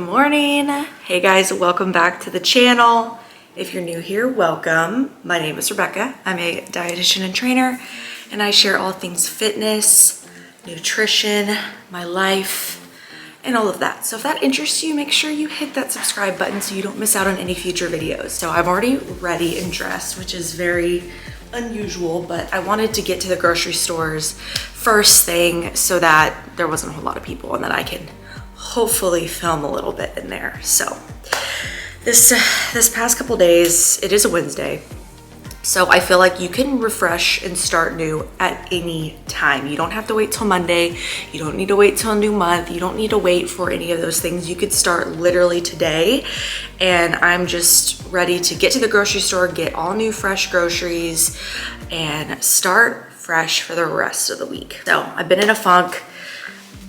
Good morning. Hey guys, welcome back to the channel. If you're new here, welcome. My name is Rebekah. I'm a dietitian and trainer, and I share all things fitness, nutrition, my life, and all of that. So if that interests you, make sure you hit that subscribe button so you don't miss out on any future videos. So I'm already ready and dressed, which is very unusual, but I wanted to get to the grocery stores first thing so that there wasn't a whole lot of people and that I can hopefully film a little bit in there. So this past couple days, it is a Wednesday, so I feel like you can refresh and start new at any time. You don't have to wait till Monday. You don't need to wait till a new month. You don't need to wait for any of those things. You could start literally today, and I'm just ready to get to the grocery store, get all new fresh groceries, and start fresh for the rest of the week. So I've been in a funk.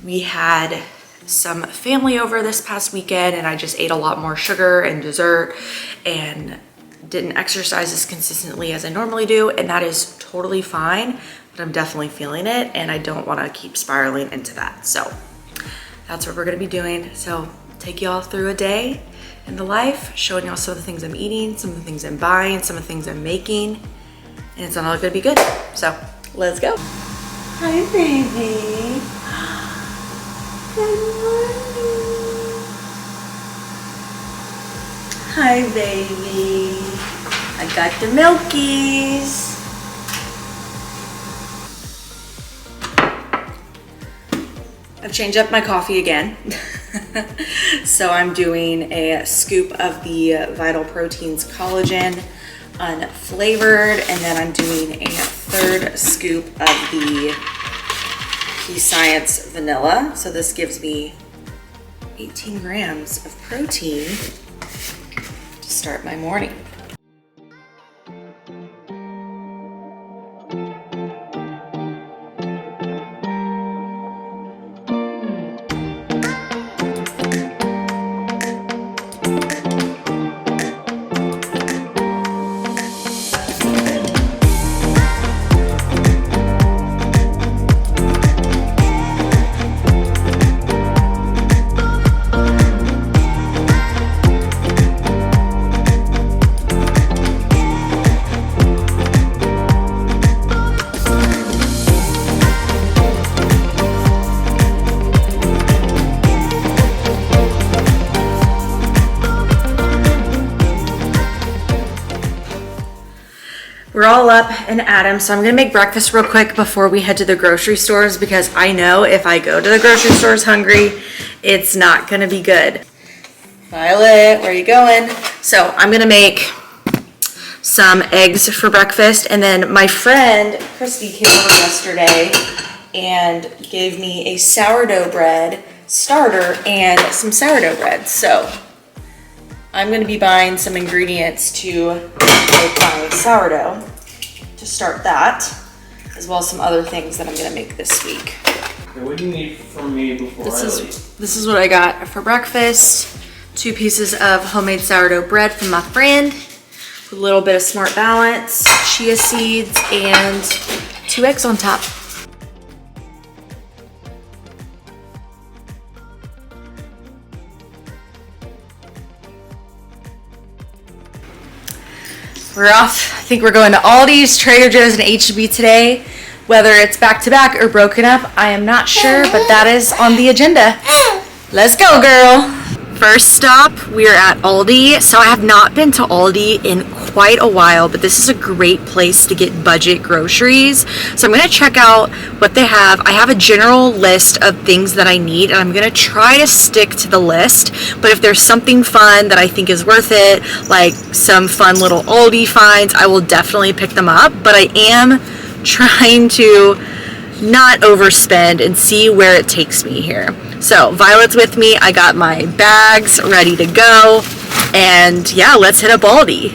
We had some family over this past weekend, and I just ate a lot more sugar and dessert and didn't exercise as consistently as I normally do, and that is totally fine, but I'm definitely feeling it and I don't want to keep spiraling into that. So that's what we're going to be doing. So take y'all through a day in the life, showing y'all some of the things I'm eating, some of the things I'm buying, some of the things I'm making, and it's all going to be good. So let's go. Hi baby. Good morning. Hi, baby. I got the milkies. I've changed up my coffee again. So I'm doing a scoop of the Vital Proteins collagen unflavored, and then I'm doing a third scoop of the Science vanilla. So this gives me 18 grams of protein to start my morning. We're all up and at 'em, so I'm gonna make breakfast real quick before we head to the grocery stores, because I know if I go to the grocery stores hungry, it's not gonna be good. Violet, where are you going? So I'm gonna make some eggs for breakfast, and then my friend Christy came over yesterday and gave me a sourdough bread starter and some sourdough bread. So I'm going to be buying some ingredients to make my sourdough to start that, as well as some other things that I'm going to make this week. Okay, what do you need from me before I leave? This is what I got for breakfast. 2 pieces of homemade sourdough bread from my friend, with a little bit of Smart Balance, chia seeds, and 2 eggs on top. We're off. I think we're going to Aldi's, Trader Joe's, and H-E-B today. Whether it's back to back or broken up, I am not sure, but that is on the agenda. Let's go, girl. First stop, we're at Aldi. So I have not been to Aldi in quite a while, but this is a great place to get budget groceries. So I'm gonna check out what they have. I have a general list of things that I need, and I'm gonna try to stick to the list. But if there's something fun that I think is worth it, like some fun little Aldi finds, I will definitely pick them up. But I am trying to not overspend and see where it takes me here. So Violet's with me. I got my bags ready to go, and yeah, let's hit up Aldi.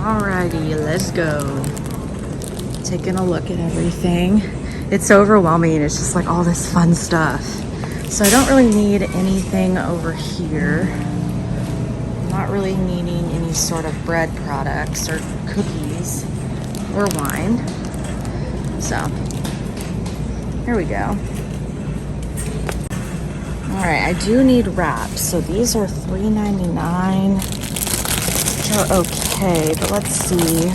Alrighty, let's go. Taking a look at everything. It's so overwhelming. It's just like all this fun stuff. So I don't really need anything over here. I'm not really needing any sort of bread products or cookies or wine. So here we go. All right, I do need wraps. So these are $3.99, which are okay, but let's see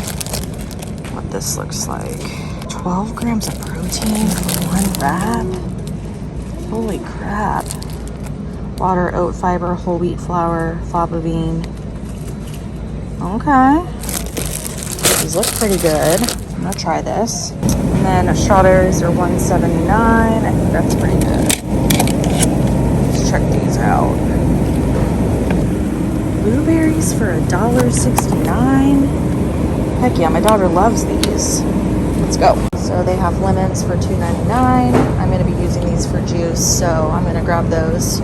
what this looks like. 12 grams of protein for one wrap. Holy crap. Water, oat fiber, whole wheat flour, fava bean. Okay. These look pretty good. I'm gonna try this. And then strawberries are $1.79. I think that's pretty good. Let's check these out. Blueberries for $1.69. Heck yeah, my daughter loves these. Let's go. So they have lemons for $2.99. I'm gonna be using these for juice, so I'm gonna grab those.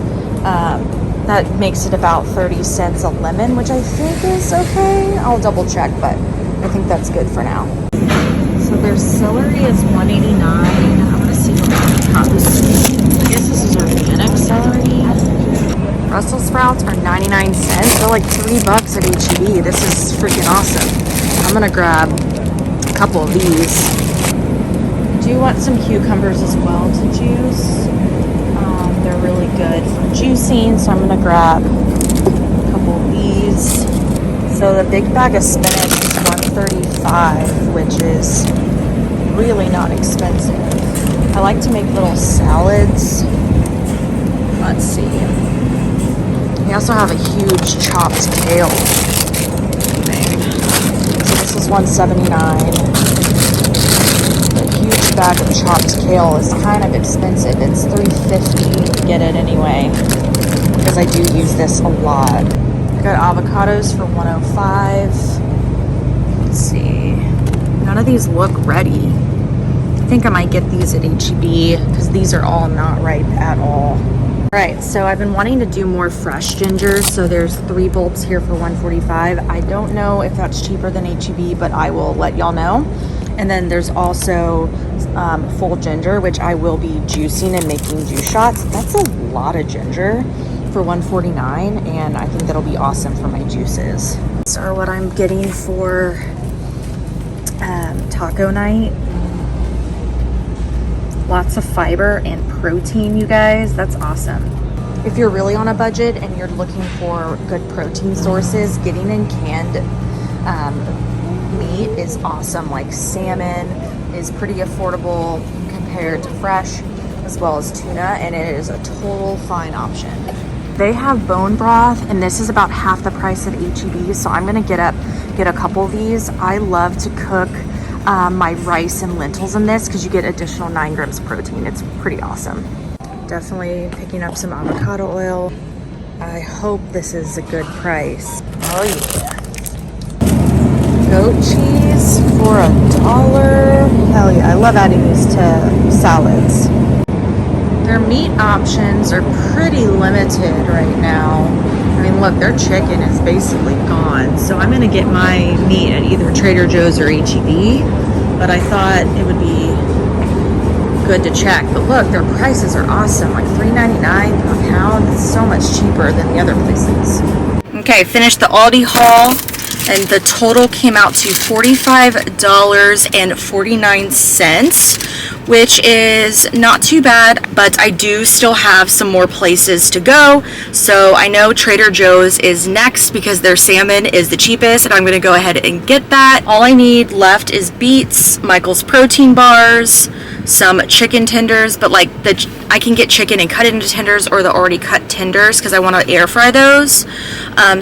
That makes it about 30 cents a lemon, which I think is okay. I'll double check, but I think that's good for now. So their celery is $1.89. I'm gonna see what that costs. I guess this is organic celery. Brussels sprouts are 99 cents. They're like $3 at H-E-B. This is freaking awesome. I'm gonna grab a couple of these. I do want some cucumbers as well to juice. They're really good for juicing, so I'm gonna grab a couple of these. So the big bag of spinach is $1.35, which is really not expensive. I like to make little salads. Let's see. We also have a huge chopped kale thing. So this is $1.79. The huge bag of chopped kale is kind of expensive. It's $3.50 to get it anyway, because I do use this a lot. I got avocados for $1.05. Let's see. None of these look ready. I think I might get these at H-E-B because these are all not ripe at all. Alright, so I've been wanting to do more fresh ginger, so there's 3 bulbs here for $1.45. I don't know if that's cheaper than H-E-B, but I will let y'all know. And then there's also full ginger, which I will be juicing and making juice shots. That's a lot of ginger for $1.49, and I think that'll be awesome for my juices. These are what I'm getting for taco night. Lots of fiber and protein, you guys. That's awesome. If you're really on a budget and you're looking for good protein sources, getting in canned meat is awesome. Like salmon is pretty affordable compared to fresh, as well as tuna, and it is a total fine option. They have bone broth, and this is about half the price at H-E-B, so I'm gonna get a couple of these. I love to cook my rice and lentils in this because you get additional 9 grams of protein. It's pretty awesome. Definitely picking up some avocado oil. I hope this is a good price. Oh yeah. Goat cheese for $1. Hell yeah, I love adding these to salads. Their meat options are pretty limited right now. I mean, look, their chicken is basically gone. So I'm gonna get my meat at either Trader Joe's or H-E-B, but I thought it would be good to check. But look, their prices are awesome, like $3.99 per pound. It's so much cheaper than the other places. Okay, finished the Aldi haul, and the total came out to $45.49, which is not too bad, but I do still have some more places to go. So I know Trader Joe's is next because their salmon is the cheapest, and I'm gonna go ahead and get that. All I need left is beets, Michael's protein bars, some chicken tenders, but like I can get chicken and cut it into tenders or the already cut tenders because I want to air fry those.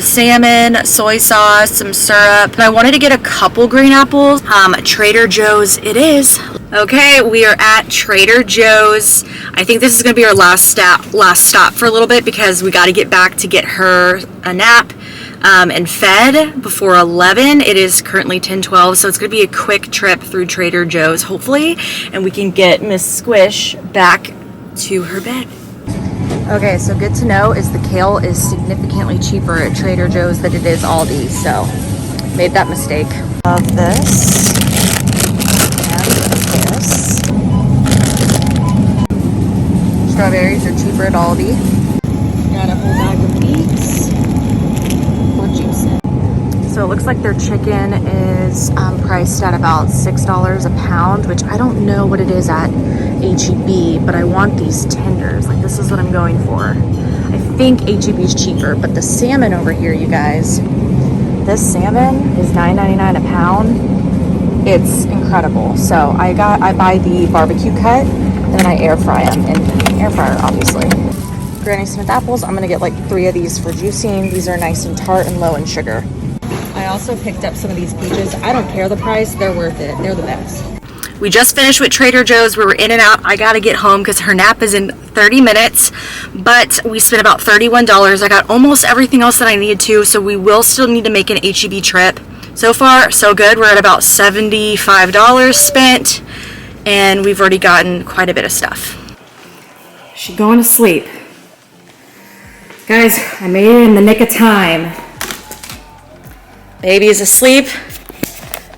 Salmon, soy sauce, some syrup. And I wanted to get a couple green apples. Trader Joe's it is. Okay, we are at Trader Joe's. I think this is going to be our last stop for a little bit because we got to get back to get her a nap and fed before 11. It is currently 10:12, so it's going to be a quick trip through Trader Joe's, hopefully, and we can get Miss Squish back to her bed. Okay, so good to know is the kale is significantly cheaper at Trader Joe's than it is Aldi, so made that mistake. Love this. Strawberries are cheaper at Aldi. Got a whole bag of beets for juicing. So So it looks like their chicken is priced at about $6 a pound, which I don't know what it is at H-E-B, but I want these tenders. Like, this is what I'm going for. I think H-E-B is cheaper, but the salmon over here, you guys, this salmon is $9.99 a pound. It's incredible. So I buy the barbecue cut and then I air fry them in the air fryer, obviously. Granny Smith apples, I'm gonna get like 3 of these for juicing. These are nice and tart and low in sugar. I also picked up some of these peaches. I don't care the price, they're worth it. They're the best. We just finished with Trader Joe's. We were in and out. I gotta get home because her nap is in 30 minutes, but we spent about $31. I got almost everything else that I needed to, so we will still need to make an H-E-B trip. So far, so good. We're at about $75 spent, and we've already gotten quite a bit of stuff. She's going to sleep. Guys, I made it in the nick of time. Baby is asleep.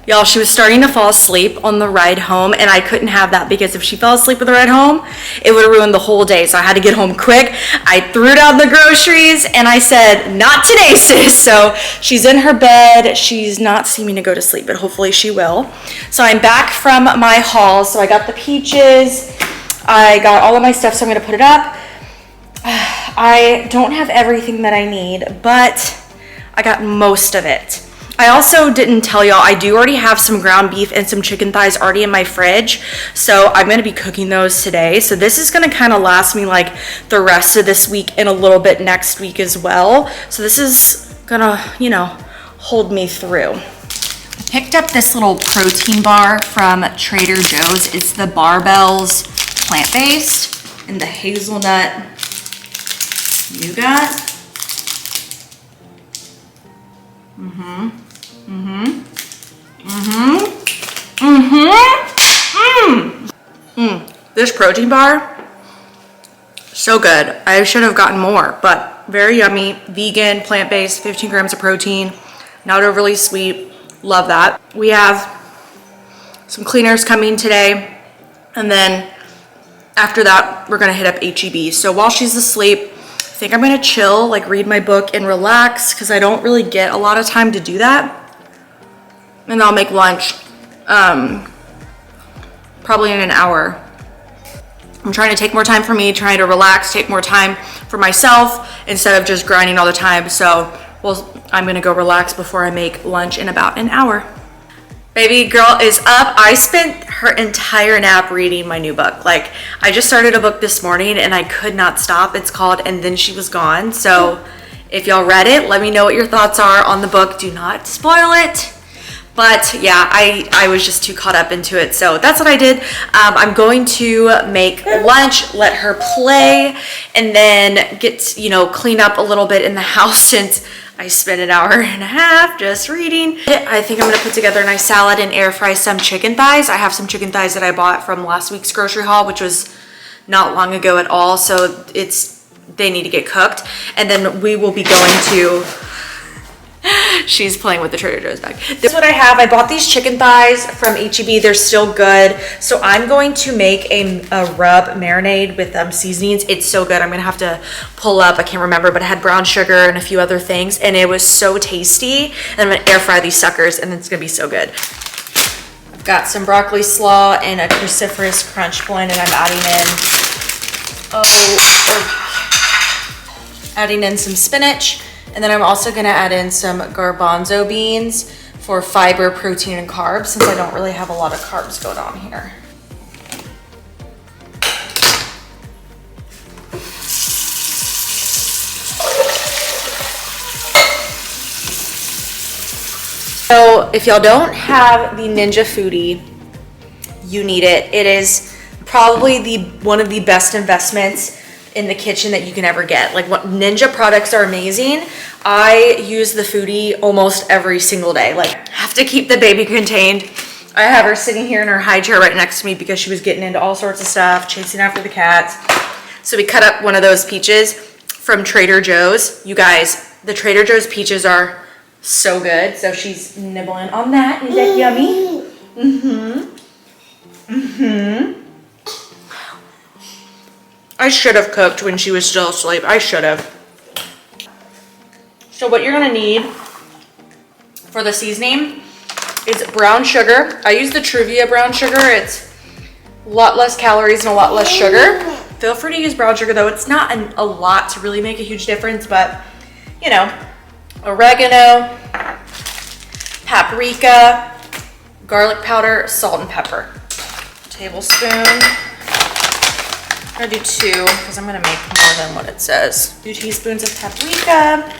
Y'all, she was starting to fall asleep on the ride home, and I couldn't have that because if she fell asleep on the ride home, it would have ruined the whole day. So I had to get home quick. I threw down the groceries, and I said, not today, sis. So she's in her bed. She's not seeming to go to sleep, but hopefully she will. So I'm back from my haul. So I got the peaches. I got all of my stuff, so I'm going to put it up. I don't have everything that I need, but I got most of it. I also didn't tell y'all, I do already have some ground beef and some chicken thighs already in my fridge, so I'm going to be cooking those today. So this is going to kind of last me like the rest of this week and a little bit next week as well. So this is going to, you know, hold me through. I picked up this little protein bar from Trader Joe's. It's the Barbells plant-based and the hazelnut nougat. This protein bar, so good. I should have gotten more, but very yummy, vegan, plant-based, 15 grams of protein, not overly sweet. Love that. We have some cleaners coming today, and then after that, we're gonna hit up H-E-B. So while she's asleep, I think I'm gonna chill, like read my book and relax, because I don't really get a lot of time to do that. And I'll make lunch probably in an hour. I'm trying to take more time for me, trying to relax, take more time for myself instead of just grinding all the time. So I'm gonna go relax before I make lunch in about an hour. Baby girl is up. I spent her entire nap reading my new book. Like, I just started a book this morning and I could not stop. It's called And Then She Was Gone. So if y'all read it, let me know what your thoughts are on the book. Do not spoil it. But yeah, I was just too caught up into it. So that's what I did. I'm going to make lunch, let her play, and then get, you know, clean up a little bit in the house since I spent an hour and a half just reading. I think I'm gonna put together a nice salad and air fry some chicken thighs. I have some chicken thighs that I bought from last week's grocery haul, which was not long ago at all. So they need to get cooked. And then we will be going to, she's playing with the Trader Joe's bag. This is what I have. I bought these chicken thighs from H-E-B. They're still good. So I'm going to make a rub marinade with seasonings. It's so good. I'm going to have to pull up. I can't remember, but it had brown sugar and a few other things. And it was so tasty. And I'm going to air fry these suckers and it's going to be so good. I've got some broccoli slaw and a cruciferous crunch blend, and I'm adding in some spinach. And then I'm also gonna add in some garbanzo beans for fiber, protein, and carbs, since I don't really have a lot of carbs going on here. So if y'all don't have the Ninja Foodie, you need it. It is probably one of the best investments in the kitchen that you can ever get. Like, what Ninja products are amazing. I use the Foodie almost every single day. Like, have to keep the baby contained. I have her sitting here in her high chair right next to me because she was getting into all sorts of stuff, chasing after the cats. So we cut up one of those peaches from Trader Joe's. You guys, the Trader Joe's peaches are so good. So she's nibbling on that. Is that yummy? I should have cooked when she was still asleep. I should have. So what you're gonna need for the seasoning is brown sugar. I use the Truvia brown sugar. It's a lot less calories and a lot less sugar. Feel free to use brown sugar though. It's not a lot to really make a huge difference, but you know, oregano, paprika, garlic powder, salt and pepper. Tablespoon. I'm gonna do 2 because I'm gonna make more than what it says. 2 teaspoons of paprika.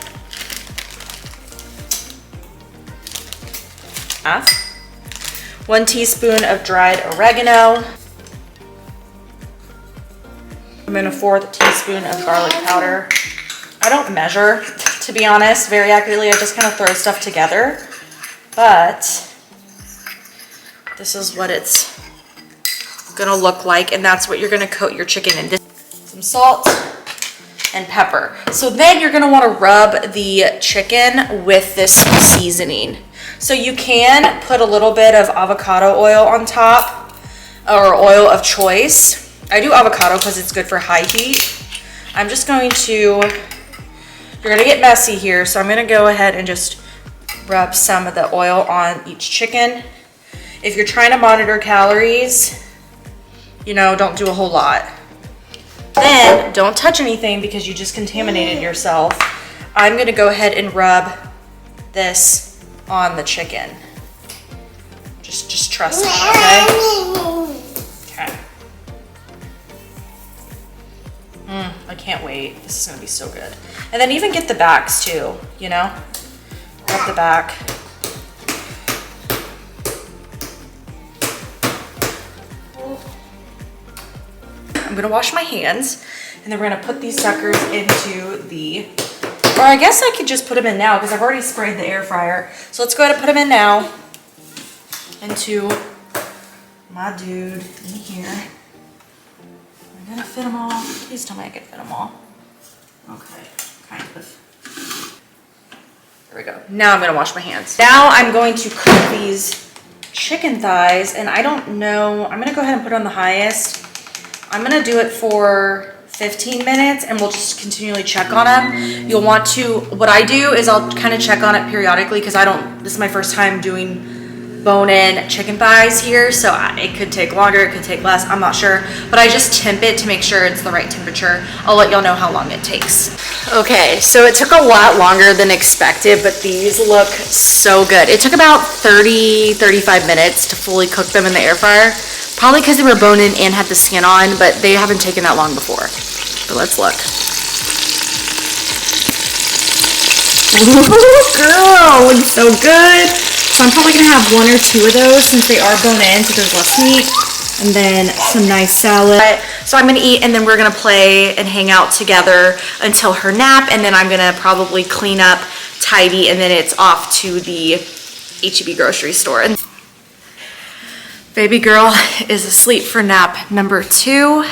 Half. 1 teaspoon of dried oregano. I'm in a 1/4 teaspoon of garlic powder. I don't measure, to be honest, very accurately. I just kind of throw stuff together. But this is what it's gonna look like, and that's what you're gonna coat your chicken in. Some salt and pepper. So then you're gonna wanna rub the chicken with this seasoning. So you can put a little bit of avocado oil on top, or oil of choice. I do avocado because it's good for high heat. I'm just going to, you're gonna get messy here, so I'm gonna go ahead and just rub some of the oil on each chicken. If you're trying to monitor calories, you know, don't do a whole lot. Then don't touch anything because you just contaminated yourself. I'm gonna go ahead and rub this on the chicken. Just trust me, okay? Okay. I can't wait. This is gonna be so good. And then even get the backs too, you know? Rub the back. I'm gonna wash my hands, and then we're gonna put these suckers into the, or I guess I could just put them in now because I've already sprayed the air fryer. So let's go ahead and put them in now into my dude in here. I'm gonna fit them all. Please tell me I can fit them all. Okay, kind of. There we go. Now I'm gonna wash my hands. Now I'm going to cook these chicken thighs, and I don't know, I'm gonna go ahead and put it on the highest. I'm gonna do it for 15 minutes and we'll just continually check on them. You'll want to, what I do is I'll kind of check on it periodically because this is my first time doing bone-in chicken thighs here, so it could take longer, it could take less, I'm not sure, but I just temp it to make sure it's the right temperature. I'll let y'all know how long it takes. Okay, so it took a lot longer than expected, but these look so good. It took about 30-35 minutes to fully cook them in the air fryer, probably because they were bone-in and had the skin on, but they haven't taken that long before. But let's look. Ooh, girl, looks so good. So I'm probably gonna have 1 or 2 of those since they are bone-in, so there's less meat. And then some nice salad. So I'm gonna eat, and then we're gonna play and hang out together until her nap, and then I'm gonna probably clean up, tidy, and then it's off to the H-E-B grocery store. And baby girl is asleep for nap number 2.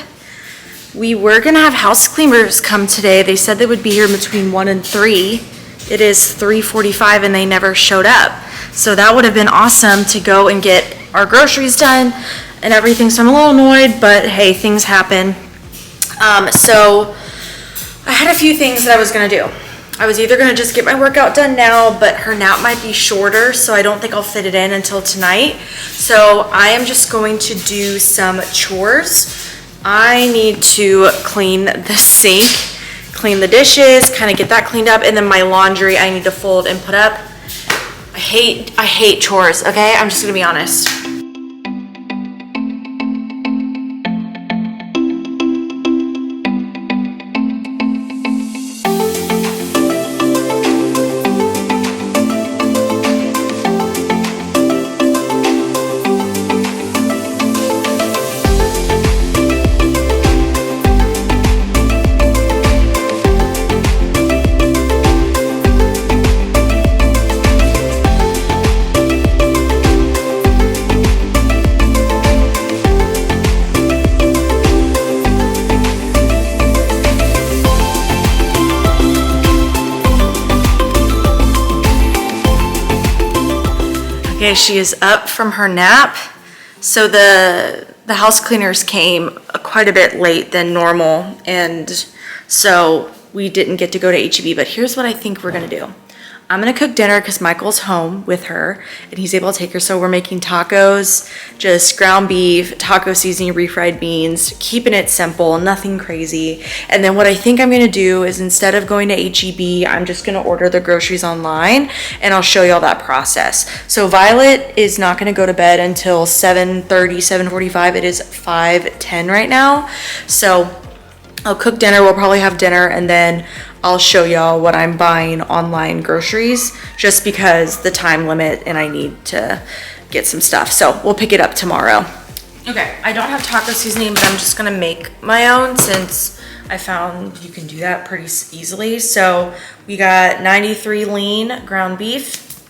We were gonna have house cleaners come today. They said they would be here between 1 and 3. It is 3:45 and they never showed up. So that would have been awesome to go and get our groceries done and everything. So I'm a little annoyed, but hey, things happen. So I had a few things that I was gonna do. I was either gonna just get my workout done now, but her nap might be shorter, so I don't think I'll fit it in until tonight. So I am just going to do some chores. I need to clean the sink, clean the dishes, kind of get that cleaned up, and then my laundry I need to fold and put up. I hate chores, okay? I'm just gonna be honest. Okay, she is up from her nap. So the house cleaners came quite a bit late than normal, and so we didn't get to go to H-E-B, but here's what I think we're gonna do. I'm gonna cook dinner because Michael's home with her and he's able to take her. So we're making tacos, just ground beef, taco seasoning, refried beans, keeping it simple, nothing crazy. And then what I think I'm gonna do is instead of going to HEB, I'm just gonna order the groceries online and I'll show you all that process. So Violet is not gonna go to bed until 7:30, 7:45. It is 5:10 right now. So I'll cook dinner, we'll probably have dinner, and then I'll show y'all what I'm buying online groceries just because the time limit and I need to get some stuff. So we'll pick it up tomorrow. Okay, I don't have taco seasoning, but I'm just gonna make my own since I found you can do that pretty easily. So we got 93 lean ground beef,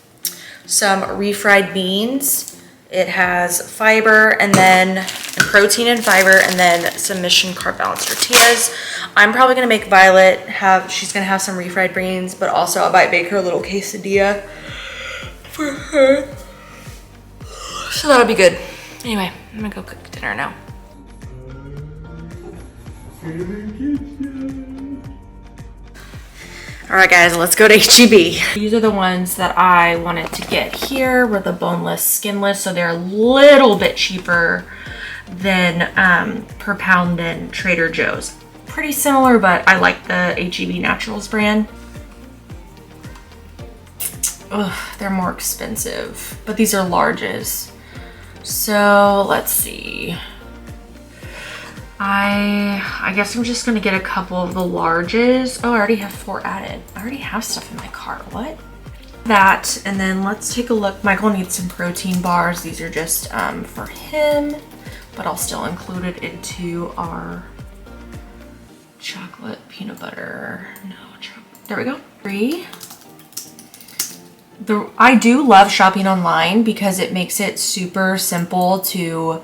some refried beans. It has fiber and then protein and fiber and then some Mission Carb Balanced tortillas. I'm probably gonna make Violet she's gonna have some refried beans, but also I might bake her a little quesadilla for her. So that'll be good. Anyway, I'm gonna go cook dinner now. All right, guys, let's go to HEB. These are the ones that I wanted to get here. Were the boneless, skinless, so they're a little bit cheaper than per pound than Trader Joe's. Pretty similar, but I like the HEB Naturals brand. Ugh, they're more expensive, but these are larges. So let's see. I guess I'm just gonna get a couple of the larges. Oh, I already have 4 added. I already have stuff in my cart. What? That, and then let's take a look. Michael needs some protein bars. These are just for him, but I'll still include it into our chocolate peanut butter. No, there we go. 3. I do love shopping online because it makes it super simple to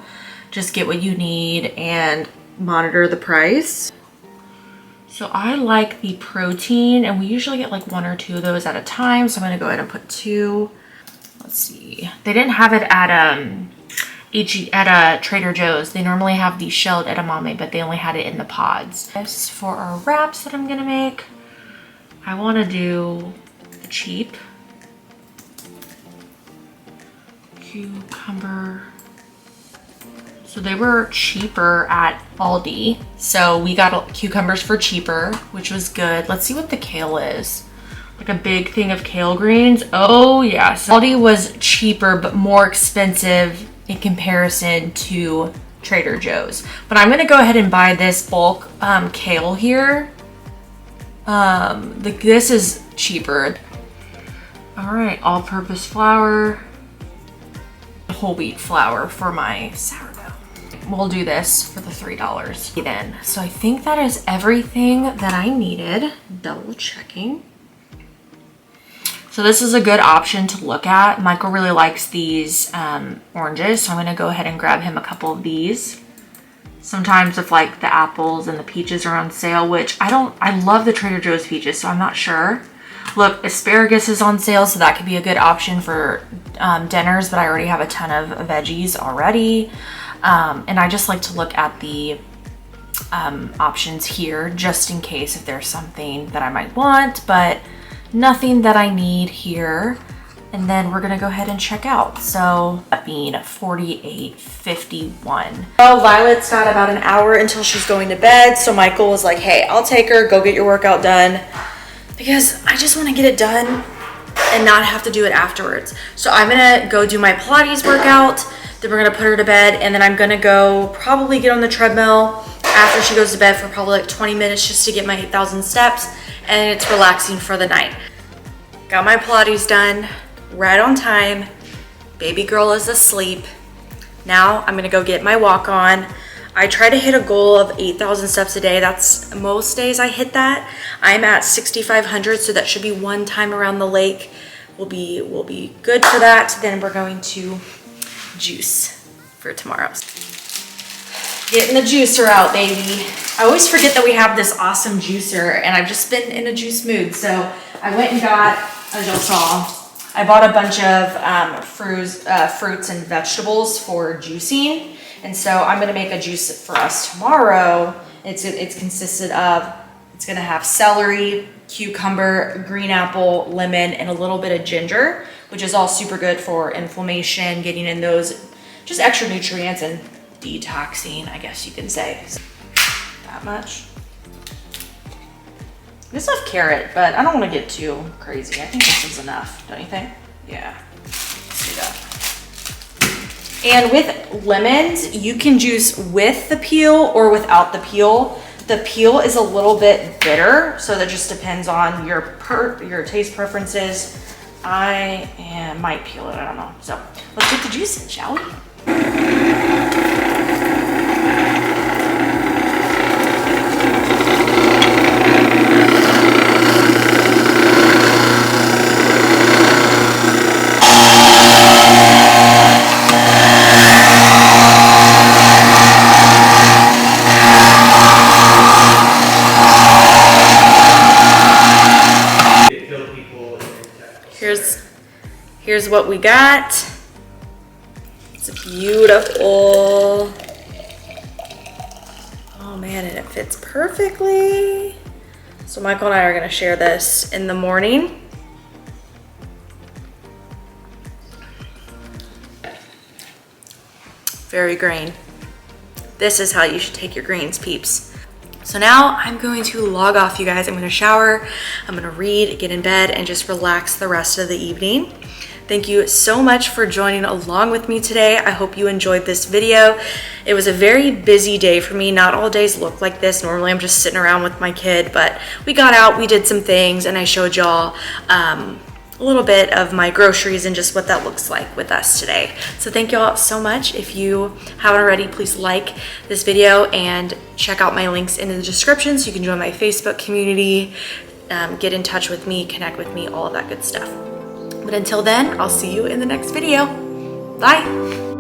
just get what you need and monitor the price. So I like the protein, and we usually get like 1 or 2 of those at a time. So I'm gonna go ahead and put 2. Let's see. They didn't have it at Trader Joe's. They normally have the shelled edamame, but they only had it in the pods. As for our wraps that I'm gonna make, I wanna do the cheap cucumber. So they were cheaper at Aldi. So we got cucumbers for cheaper, which was good. Let's see what the kale is. Like a big thing of kale greens. Oh yes. Aldi was cheaper, but more expensive in comparison to Trader Joe's. But I'm gonna go ahead and buy this bulk kale here. This is cheaper. All right, all-purpose flour. Whole wheat flour for my sourdough. We'll do this for the $3 then. So I think that is everything that I needed. Double checking. So this is a good option to look at. Michael really likes these oranges, so I'm gonna go ahead and grab him a couple of these. Sometimes if like the apples and the peaches are on sale, which I love the Trader Joe's peaches, so I'm not sure. Look, asparagus is on sale, so that could be a good option for dinners, but I already have a ton of veggies already. And I just like to look at the options here just in case if there's something that I might want, but nothing that I need here. And then we're gonna go ahead and check out. So that being $48.51. Oh, Violet's got about an hour until she's going to bed. So Michael was like, hey, I'll take her, go get your workout done. Because I just wanna get it done and not have to do it afterwards. So I'm gonna go do my Pilates workout, then we're gonna put her to bed, and then I'm gonna go probably get on the treadmill after she goes to bed for probably like 20 minutes just to get my 8,000 steps, and it's relaxing for the night. Got my Pilates done, right on time. Baby girl is asleep. Now I'm gonna go get my walk on. I try to hit a goal of 8,000 steps a day. That's most days I hit that. I'm at 6,500, so that should be 1 time around the lake. We'll be good for that. Then we're going to juice for tomorrow. Getting the juicer out, baby. I always forget that we have this awesome juicer, and I've just been in a juice mood. So I went and got, as y'all saw, I bought a bunch of fruits and vegetables for juicing. And so I'm gonna make a juice for us tomorrow. It's consisted of It's gonna have celery, cucumber, green apple, lemon, and a little bit of ginger, which is all super good for inflammation, getting in those just extra nutrients and detoxing, I guess you can say. So, that much. This has carrot, but I don't want to get too crazy. I think this is enough, don't you think? Yeah, let's do that. And with lemons, you can juice with the peel or without the peel. The peel is a little bit bitter, so that just depends on your taste preferences. I might peel it, I don't know. So let's get the juice in, shall we? Here's what we got. It's beautiful. Oh man, and it fits perfectly. So Michael and I are gonna share this in the morning. Very green. This is how you should take your greens, peeps. So now I'm going to log off, you guys. I'm gonna shower, I'm gonna read, get in bed, and just relax the rest of the evening. Thank you so much for joining along with me today. I hope you enjoyed this video. It was a very busy day for me. Not all days look like this. Normally I'm just sitting around with my kid, but we got out, we did some things, and I showed y'all a little bit of my groceries and just what that looks like with us today. So thank y'all so much. If you haven't already, please like this video and check out my links in the description so you can join my Facebook community, get in touch with me, connect with me, all of that good stuff. But until then, I'll see you in the next video. Bye.